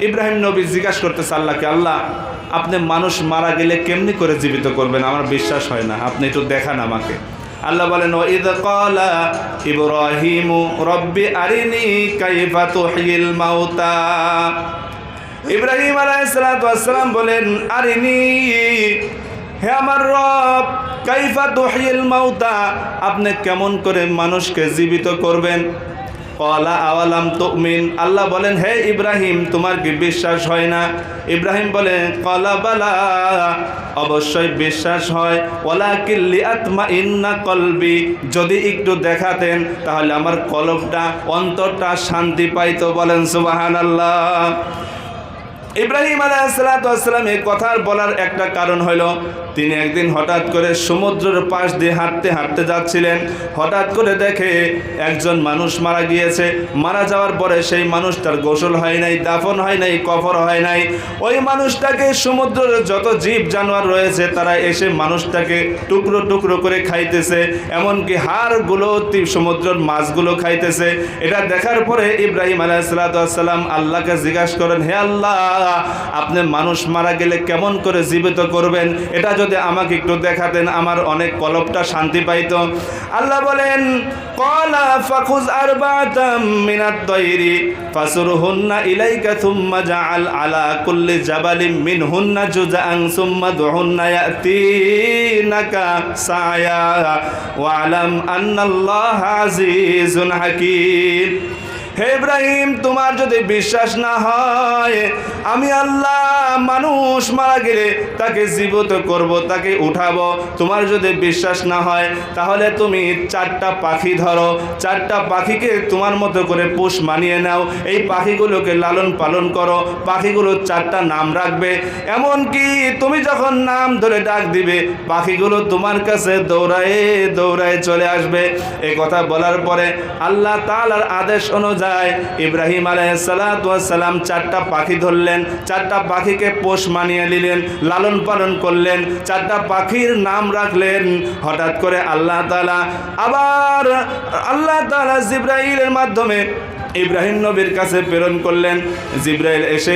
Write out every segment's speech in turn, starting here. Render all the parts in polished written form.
ইব্রাহিম নবী জিজ্ঞাসা করতেছে আল্লাহকে, আল্লাহ আপনি মানুষ মারা গেলে কেমনি করে জীবিত করবেন, আমার বিশ্বাস হয় না, আপনি একটু দেখান আমাকে। আল্লাহ বলেন, ওয়াইদ ক্বালা ইব্রাহিমু রব্বি আরিনি কাইফা তুহয়িল মাউতা। ইব্রাহিম আলাইহিস সালাতু ওয়াস সালাম বলেন, আরিনি, হে আমার রব, কাইফা তুহয়িল মাউতা, আপনি কেমন করে মানুষকে জীবিত করবেন। ক্বালা আওয়ালাম তুমিন, আল্লাহ বলেন, হে ইব্রাহিম তোমার কি বিশ্বাস হয় না? ইব্রাহিম বলেন, ক্বালা বালা, অবশ্যই বিশ্বাস হয়, ওয়ালাকিন লিআতমাইন্না কলবি, যদি একটু দেখাতেন তাহলে আমার কলবটা, অন্তরটা শান্তি পাইতো। বলেন সুবহানাল্লাহ। ইব্রাহিম আলাইহিস সালাতু ওয়াস সালাম এই কথা বলার একটা কারণ হলো, তিনি একদিন হঠাৎ করে সমুদ্রের পাশ দিয়ে হাঁটতে হাঁটতে যাচ্ছিলেন। হঠাৎ করে দেখে একজন মানুষ মারা গিয়েছে। মারা যাওয়ার পরে সেই মানুষটার গোসল হয় নাই, দাফন হয় নাই, কফর হয় নাই। ওই মানুষটাকে সমুদ্রের যত জীব জানোয়ার রয়েছে তারা এসে মানুষটাকে টুকরো টুকরো করে খাইতেছে, এমনকি হাড়গুলো সমুদ্রের মাছগুলো খাইতেছে। এটা দেখার পরে ইব্রাহিম আলাইহিস সালাতু ওয়াস সালাম আল্লাহকে জিজ্ঞাসা করেন, হে আল্লাহ, আপনি মানুষ মারা গেলে কেমন করে জীবিত করবেন, এটা যদি আমাকে একটু দেখাতেন আমার অনেক কলবটা শান্তি পাইতো। আল্লাহ বলেন, ক্বালা ফাখুজ আরবাতাম মিনাত তায়রি ফাসুরহুন্না ইলাইকা সুম্মা জাআল আলা কুল্লি জাবালিন মিনহুন্না জুজআন সুম্মা দুহুন্না ইয়াতিনাকা সায়া ওয়ালাম আন্নাল্লাহা আজিজুন হাকীম। হে ইব্রাহিম, তোমার যদি বিশ্বাস না হয়, আমি আল্লাহ মানুষ মারা গেলে তাকে জীবিত করব, তাকে উঠাবো। তোমার যদি বিশ্বাস না হয় তাহলে তুমি 4টা পাখি ধরো, 4টা পাখিকে তোমার মতো করে পোষ মানিয়ে নাও, এই পাখিগুলোকে লালন পালন করো, পাখিগুলো 4টা নাম রাখবে, এমনকি তুমি যখন নাম ধরে ডাক দিবে পাখিগুলো তোমার কাছে দৌড়ায়ে দৌড়ায়ে চলে আসবে। এই কথা বলার পরে আল্লাহ তাআলার আদেশ অনুযায়ী ইব্রাহিম আলাইহিস সালাতু ওয়াস সালাম 4টা পাখি ধরলেন, 4টা পাখিকে পোষ মানিয়ে নিলেন, লালন পালন করলেন, 4টা পাখির নাম রাখলেন। হঠাৎ করে আল্লাহ তাআলা জিবরাইলের মাধ্যমে ইব্রাহিম নবীর কাছে প্রেরণ করলেন। জিবরাইল এসে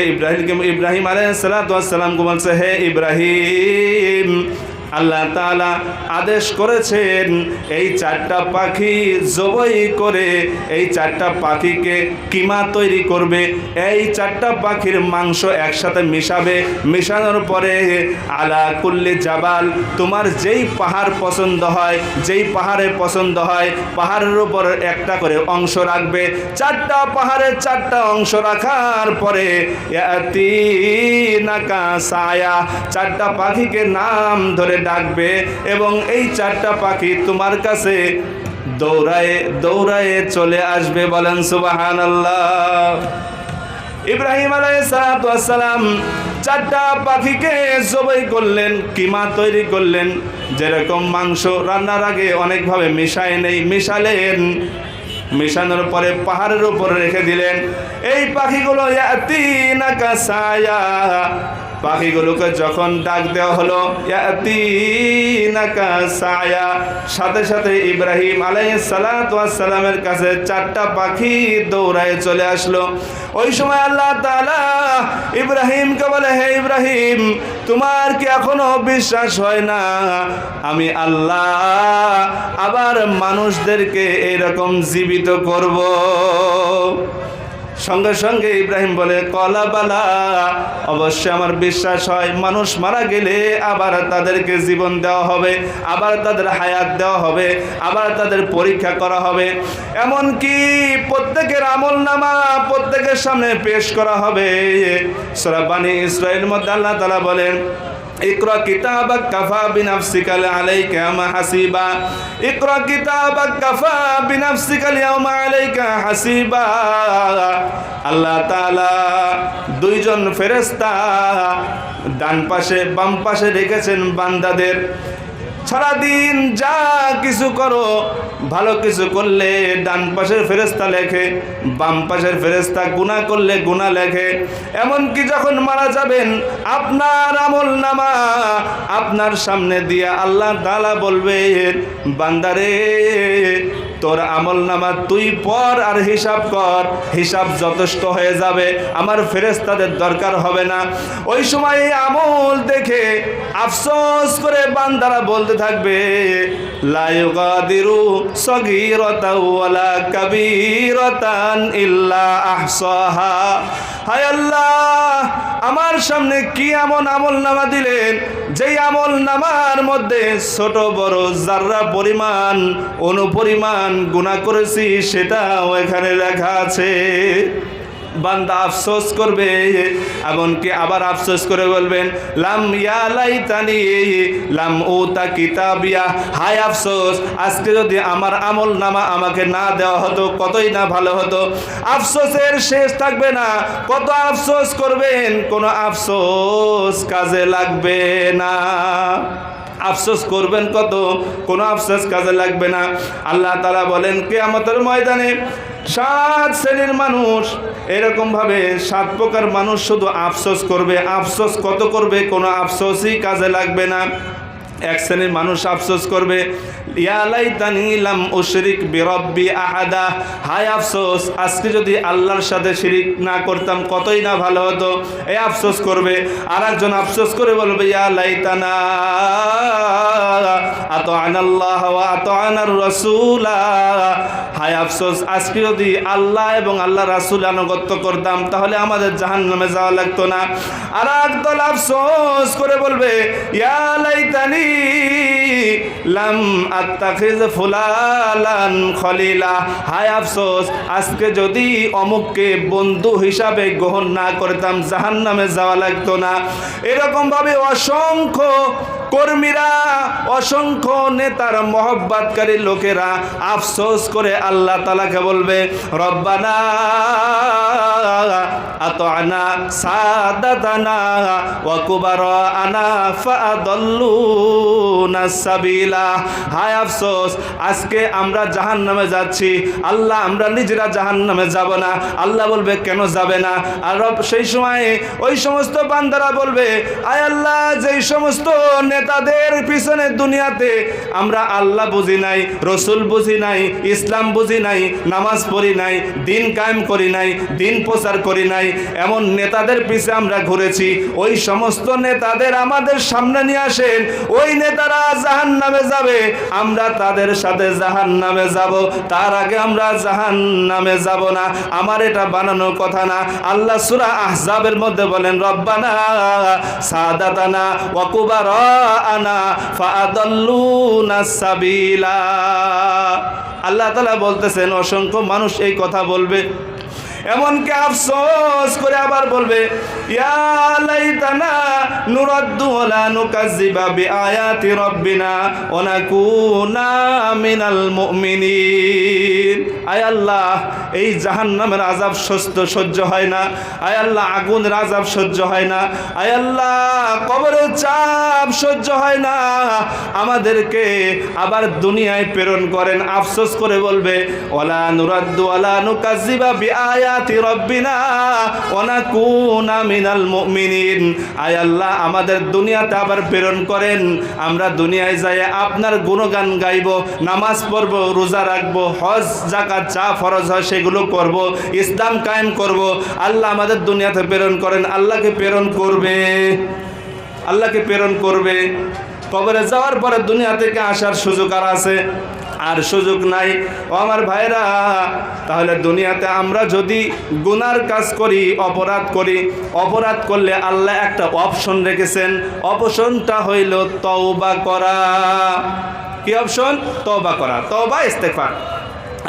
ইব্রাহিম আলাইহিস সালাতু ওয়াস সালামকে বলছে, হে ইব্রাহিম, আল্লাহ তাআলা আদেশ করেছেন এই 4টা পাখি জবাই করে এই 4টা পাখিকে কিমা তৈরি করবে, এই 4টা পাখির মাংস একসাথে মিশাবে, মিশানোর পরে আলা কুল্লি জাবাল, তোমার যেই পাহাড় পছন্দ হয়, যেই পাহাড়ে পছন্দ হয় পাহাড়ের উপর একটা করে অংশ রাখবে। 4টা পাহাড়ে 4টা অংশ রাখার পরে ইয়াতিনাকা সায়া, 4টা পাখিকে নাম ধরে ডাকবে এবং এই 4টা পাখি তোমার কাছে দৌড়ায়ে দৌড়ায়ে চলে আসবে। বলেন সুবহানাল্লাহ। ইব্রাহিম আলাইহিস সালাতু ওয়াস সালাম 4টা পাখিকে জবাই করলেন, কিমা তৈরি করলেন, যেরকম মাংস রান্নার আগে অনেকভাবে মিশালেন, মিশানোর পরে পাহাড়ের উপর রেখে দিলেন। এই পাখিগুলো ইয়াতিনাকা সায়া, পাখিগুলোকে যখন ডাক দেওয়া হলো ইয়াতিনাকা সায়া, সাথে সাথে ইব্রাহিম আলাইহিস সালাতু ওয়াস সালামের কাছে 4টা পাখি দৌড়ায় চলে আসলো। ওই সময় আল্লাহ তাআলা ইব্রাহিমকে বলে, হে ইব্রাহিম, তোমার কি এখনো বিশ্বাস হয় না? আমি আল্লাহ আবার মানুষদেরকে এরকম জীবিত করব। সঙ্গে সঙ্গে ইব্রাহিম বলে, ক্বালা বালা, অবশ্যই আমার বিশ্বাস হয়, মানুষ মারা গেলে আবার তাদেরকে জীবন দেওয়া হবে, আবার তাদের হায়াত দেওয়া হবে, আবার তাদের পরীক্ষা করা হবে, এমনকি প্রত্যেকের আমলনামা প্রত্যেকের সামনে পেশ করা হবে। সূরা বনী ইসরাঈলের মধ্যে আল্লাহ তাআলা বলেন, ইকরা কিতাবাক কাফা বিনাফসিকা আলাইকা ইয়াওমা হাসিবা, ইকরা কিতাবাক কাফা বিনাফসিকা ইয়াওমা আলাইকা হাসিবা। আল্লাহ তাআলা 2জন ফেরেশতা ডান পাশে বাম পাশে রেখেছেন বান্দাদের। সারাদিন যা কিছু করো, ভালো কিছু করলে ডান পাশের ফেরেশতা লেখে, বাম পাশের ফেরেশতা গুনাহ করলে গুনাহ লেখে। এমনকি যখন মারা যাবেন আপনার আমলনামা আপনার সামনে দিয়ে আল্লাহ তাআলা বলবে, বান্দারে তোর আমলনামা তুই পড় আর হিসাব কর, হিসাব যথেষ্ট হয়ে যাবে, আমার ফেরেশতাদের দরকার হবে না। ওই সময় এই আমল দেখে আফসোস করে বান্দারা বলতে থাকবে, লা ইউগাদিরু সগীরাতাও ওয়ালা কাবীরাতান ইল্লা আহসাহা। হায় আল্লাহ, আমার সামনে কি এমন আমলনামা দিলেন যেই আমলনামার মধ্যে ছোট বড় যাররা পরিমাণ অনুপরিমাণ গুনাহ করেছি সেটাও এখানে লেখা আছে। বান্দা আফসোস করবে, এমনকি আবার আফসোস করে বলবেন, লাম ইয়া লাইতানি লাম উতা কিতাবিয়া। হায় আফসোস, আজকে যদি আমার আমলনামা আমাকে না দেওয়া হতো কতই না ভালো হতো। আফসোসের শেষ থাকবে না, কত আফসোস করবেন, কোনো আফসোস কাজে লাগবে না। আফসোস করবেন কত, কোনো আফসোস কাজে লাগবে না। আল্লাহ তাআলা বলেন কিয়ামতের ময়দানে 7 শ্রেণীর মানুষ, এরকমভাবে 7 প্রকার মানুষ শুধু আফসোস করবে। আফসোস কত করবে, কোনো আফসোসই কাজে লাগবে না। এক শ্রেণীর মানুষ আফসোস করবে, ইয়া লাইতানি লাম উশরিক বিরব্বি আহাদা। হায় আফসোস, আজকে যদি আল্লাহর সাথে শিরিক না করতাম কতই না ভালো হতো, এই আফসোস করবে। আর একজন আফসোস করে বলবে, ইয়া লাইতানা আতা'নাল্লাহ ওয়া আতা'নার রাসূলা। হায় আফসোস, আজকে যদি আল্লাহ এবং আল্লাহ রাসূল আনুগত্য করতাম তাহলে আমাদের জাহান্নামে যাওয়া লাগতো না। আর একদল আফসোস করে বলবে, ইয়া লাইতানি লাম আত্তাখিজ ফুলালান খলিলা। হায় আফসোস, আজকে যদি অমুককে বন্ধু হিসাবে গ্রহণ না করতাম জাহান্নামে যাওয়া লাগতো না। এরকম ভাবে অসংখ্য কর্মীরা, অসংখ্য নেতার মহব্বতকারী লোকেরা আফসোস করে আল্লাহ তাআলাকে বলবে, রব্বানা আতা'না সাদাতানা ওয়া কুবারানা ফাআদাল্লুনা সাবিলা। হায় আফসোস, আজকে আমরা জাহান্নামে যাচ্ছি, আল্লাহ আমরা নিজেরা জাহান্নামে যাব না। আল্লাহ বলবে, কেন যাবে না? আর সেই সময় ওই সমস্ত বান্দারা বলবে, আয় আল্লাহ, যেই সমস্ত নেতাদের পিছনে দুনিয়াতে আমরা আল্লাহ বুঝি নাই, রসুল বুঝি নাই, ইসলাম বুঝি নাই, নামাজ পড়ি নাই, দিন কায়েম করি নাই, দিন প্রচার করি নাই, এমন নেতাদের পিছে আমরা ঘুরেছি, ওই সমস্ত নেতাদের আমাদের সামনে নিয়ে আসেন। ওই নেতারা জাহান্নামে যাবে, আমরা তাদের সাথে জাহান্নামে যাব, তার আগে আমরা জাহান্নামে যাব না। আমার এটা বানানো কথা না। আল্লাহ সূরা আহজাবের মধ্যে বলেন, রব্বানা সাদাতানা ওয়া কুবারানা ফাআদাল্লুনা সাবিলা। আল্লাহ তাআলা বলতেছেন অসংখ্য মানুষ এই কথা বলবে, এমনকি আফসোস করে আবার বলবে, ইয়া লাইতানা নুরাদ্দু ওয়ালা নুকাজ্জিবা বিআয়াতি রাব্বিনা ওয়া নাকুনা মিনাল মুমিনিন। আয় আল্লাহ, এই জাহান্নামের আযাব সহ্য হয় না। আয় আল্লাহ, আগুনের আযাব সহ্য হয় না। আয় আল্লাহ, কবরের চাপ সহ্য হয় না, আমাদেরকে আবার দুনিয়ায় প্রেরণ করেন। আফসোস করে বলবে, ওয়ালা নুরাদ্দু ওয়ালা নুকাজ্জিবা বিআয়াতি রাব্বিনা ওয়া নাকুনা মিনাল মুমিনিন। আয় আল্লাহ, আমাদের দুনিয়াতে আবার প্রেরণ করেন, আমরা দুনিয়ায় যাই আপনার গুণগান গাইব, নামাজ পড়ব, রোজা রাখব, হজ যাকাত যা ফরজ হয় সেগুলো করব, ইসলাম কায়েম করব। আল্লাহ আমাদের দুনিয়াতে প্রেরণ করেন। আল্লাহকে প্রেরণ করবে, আল্লাহকে প্রেরণ করবে। কবরে যাওয়ার পরে দুনিয়া থেকে আসার সুযোগ আর আছে? আর সুযোগ নাই। ও আমার ভাইরা, তাহলে দুনিয়াতে আমরা যদি গুনার কাজ করি, অপরাধ করি, অপরাধ করলে আল্লাহ একটা অপশন রেখেছেন। অপশনটা হইল তওবা করা। কি অপশন? তওবা করা, তওবা ইস্তেগফার।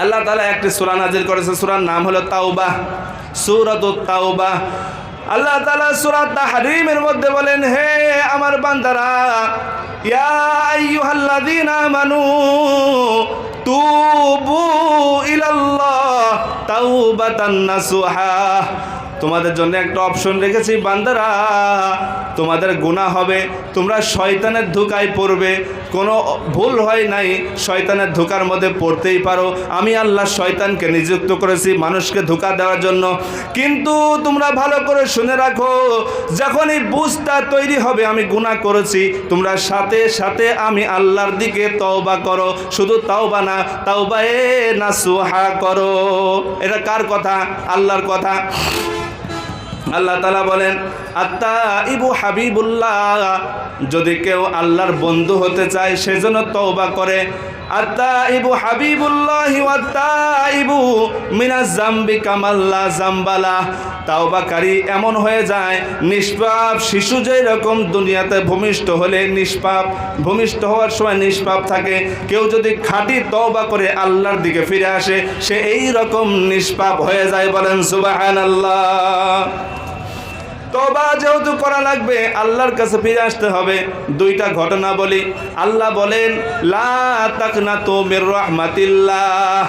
আল্লাহ তাআলা একটি সূরা নাজিল করেছে, সূরার নাম হলো তাওবা, সূরাতুত তাওবা। আল্লাহ তাআলা সূরা তাহরীমের মধ্যে বলেন, হে আমার বান্দারা, ইয়া আইয়ুহাল্লাযীনা আমানু তুবু ইলাল্লাহ তাওবাতান নাসুহা। তোমাদের জন্য একটা অপশন রেখেছি বান্দারা, তোমাদের গুনাহ হবে, তোমরা শয়তানের ধোঁকায় পড়বে, কোনো ভুল হয় নাই, শয়তানের ধোঁকার মধ্যে পড়তেই পারো। আমি আল্লাহ শয়তানকে নিযুক্ত করেছি মানুষকে ধোঁকা দেওয়ার জন্য। কিন্তু তোমরা ভালো করে শুনে রাখো, যখনই বুঝটা তৈরি হবে আমি গুনাহ করেছি, তোমরা সাথে সাথে আমি আল্লাহর দিকে তওবা করো। শুধু তওবা না, তাওবায়ে নাসুহা করো। এটা কার কথা? আল্লাহর কথা। আল্লাহ তাআলা বলেন আত্তাইবু হাবিবুল্লাহ, যদি কেউ আল্লাহর বন্ধু হতে চায় সেজন্য তওবা করে। আত্তাইবু হাবিবুল্লাহি ওয়াত্তাইবু মিনাজ জামবি কামাল্লা জামবালা, তাওবাকারী এমন হয়ে যায় নিষ্পাপ শিশু যেই রকম দুনিয়াতে ভূমিষ্ঠ হলে নিষ্পাপ, ভূমিষ্ঠ হওয়ার সময় নিষ্পাপ থাকে, কেউ যদি খাঁটি তওবা করে আল্লাহর দিকে ফিরে আসে সে এই রকম নিষ্পাপ হয়ে যায়। বলেন সুবহানাল্লাহ। তওবা যেহেতু করা লাগবে, আল্লাহর কাছে ফিরে আসতে হবে। দুইটা ঘটনা বলি। আল্লাহ বলেন লা তাকনাতু মির রাহমাতিল্লাহ,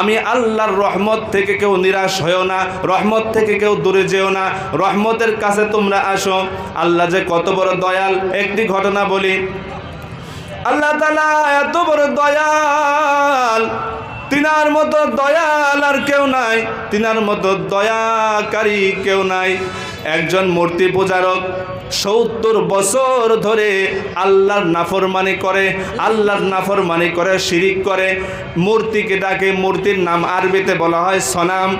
আমি আল্লাহর রহমত থেকে কেউ নিরাশ হয়েও না, রহমত থেকে কেউ দূরে যেও না, রহমতের কাছে তোমরা আসো। আল্লাহ যে কত বড় দয়াল, একটি ঘটনা বলি। আল্লাহ তাআলা এত বড় দয়াল, তিনার মতো দয়াল আর কেউ নাই, তিনার মতো দয়াকারী কেউ নাই। একজন মূর্তি পূজারক ৭০ বছর ধরে আল্লাহর নাফরমানি করে, আল্লাহর নাফরমানি করে, শিরিক করে, মূর্তিকে ডাকে। মূর্তির নাম আরবিতে বলা হয় সনাম,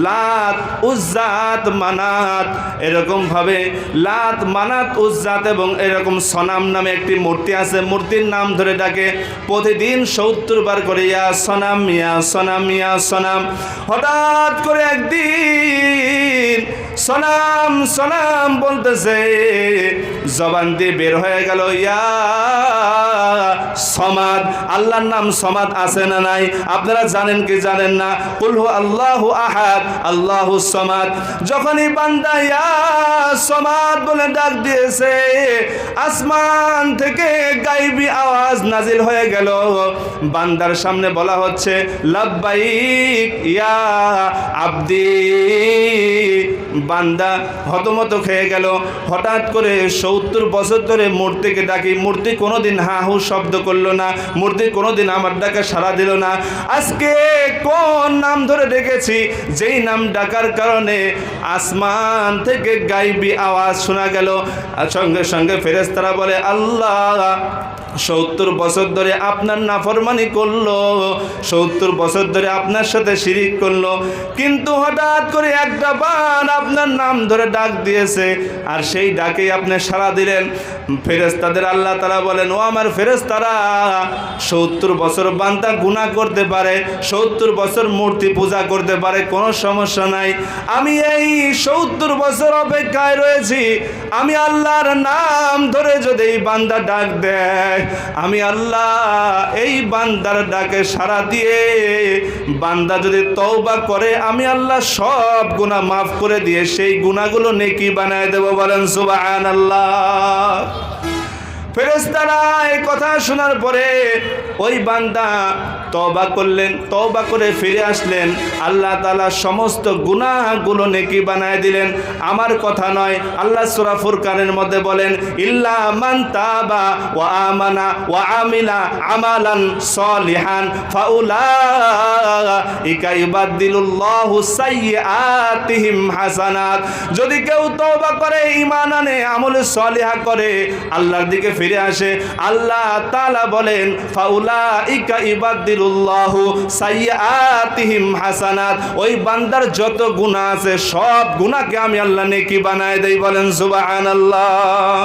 লাত, উজ্জাত, মানাত। এরকমভাবে লাত, মানাত, উজ্জাত এবং এরকম সনাম নামে একটি মূর্তি আছে, মূর্তির নাম ধরে ডাকে প্রতিদিন ৭০ বার করে ইয়া সনাম, ইয়া সনাম, ইয়া সনাম। হঠাৎ করে একদিন সনাম সনাম বলতেছে, জবান দিয়ে বের হয়ে গেল ইয়া সমাদ। আল্লাহর নাম সমাদ আছে না নাই? আপনারা জানেন কি জানেন না? কুল হু আল্লাহু আহাদ আল্লাহু সমাদ। যখনই বান্দা ইয়া সমাদ বলে ডাক দিয়েছে, আসমান থেকে গায়বী আওয়াজ নাজিল হয়ে গেল। বান্দার সামনে বলা হচ্ছে লাব্বাইক ইয়া আবদি। বান্দা হতমত খেয়ে গেল। হঠাৎ করে ৭০ বছর ধরে মূর্তিকে ডাকি, মূর্তি কোনোদিন হা হু শব্দ করলো না, মূর্তি কোনোদিন আমার ডাকে সাড়া দিল না। আজকে কোন নাম ধরে ডেকেছি, যেই নাম ডাকার কারণে আসমান থেকে গায়বী আওয়াজ শোনা গেল। আর সঙ্গে সঙ্গে ফেরেশতারা বলে আল্লাহ ৭০ বছর ধরে আপনার নাফরমানি করলো, ৭০ বছর ধরে আপনার সাথে শিরিক করলো, কিন্তু হঠাৎ করে একটা বার আপনার নাম ধরে ডাক দিয়েছে, আর সেই ডাকেই আপনি সাড়া দিলেন। ফেরেশতাদের আল্লাহ তাআলা বলেন ও আমার ফেরেশতারা, ৭০ বছর বান্দা গুনাহ করতে পারে, ৭০ বছর মূর্তি পূজা করতে পারে, কোনো সমস্যা নাই। আমি এই ৭০ বছর অপেক্ষায় রয়েছি, আমি আল্লাহর নাম ধরে যদি এই বান্দা ডাক দেয়, আমি আল্লাহ এই বান্দার ডাকে সাড়া দিয়ে বান্দা যদি তওবা করে, আমি আল্লাহ সব গুনাহ মাফ করে দিয়ে সেই গুনাহগুলো নেকি বানায় দেব। বলেন সুবহানাল্লাহ। ফেরেশতারা এই কথা শোনার পরে ওই বান্দা তওবা করলেন, তওবা করে ফিরে আসলেন, আল্লাহ তাআলা সমস্ত গুনাহগুলো নেকি বানায় দিলেন। আমার কথা নয়, আল্লাহ সূরা ফুরকানের মধ্যে বলেন ইল্লা মান তাবা ওয়া আমানা ওয়া আমিলা আমালান সলিহান ফাউলাইকা ইউবাদদিলুল্লাহু সাইয়্যাতিহিম হাসানাত। যদি কেউ তওবা করে, ঈমান আনে, আমল সলিহা করে, আল্লাহর দিকে ফিরে আসে, আল্লাহ তাআলা বলেন ফাউলাইকা ইউবাদদিলুল্লাহু সাইয়্যাতিহিম হাসানাত। ওই বান্দার যত গুনাহ আছে সব গুনাহকে আমি আল্লাহ নেকি বানায় দেই। বলেন সুবহানাল্লাহ।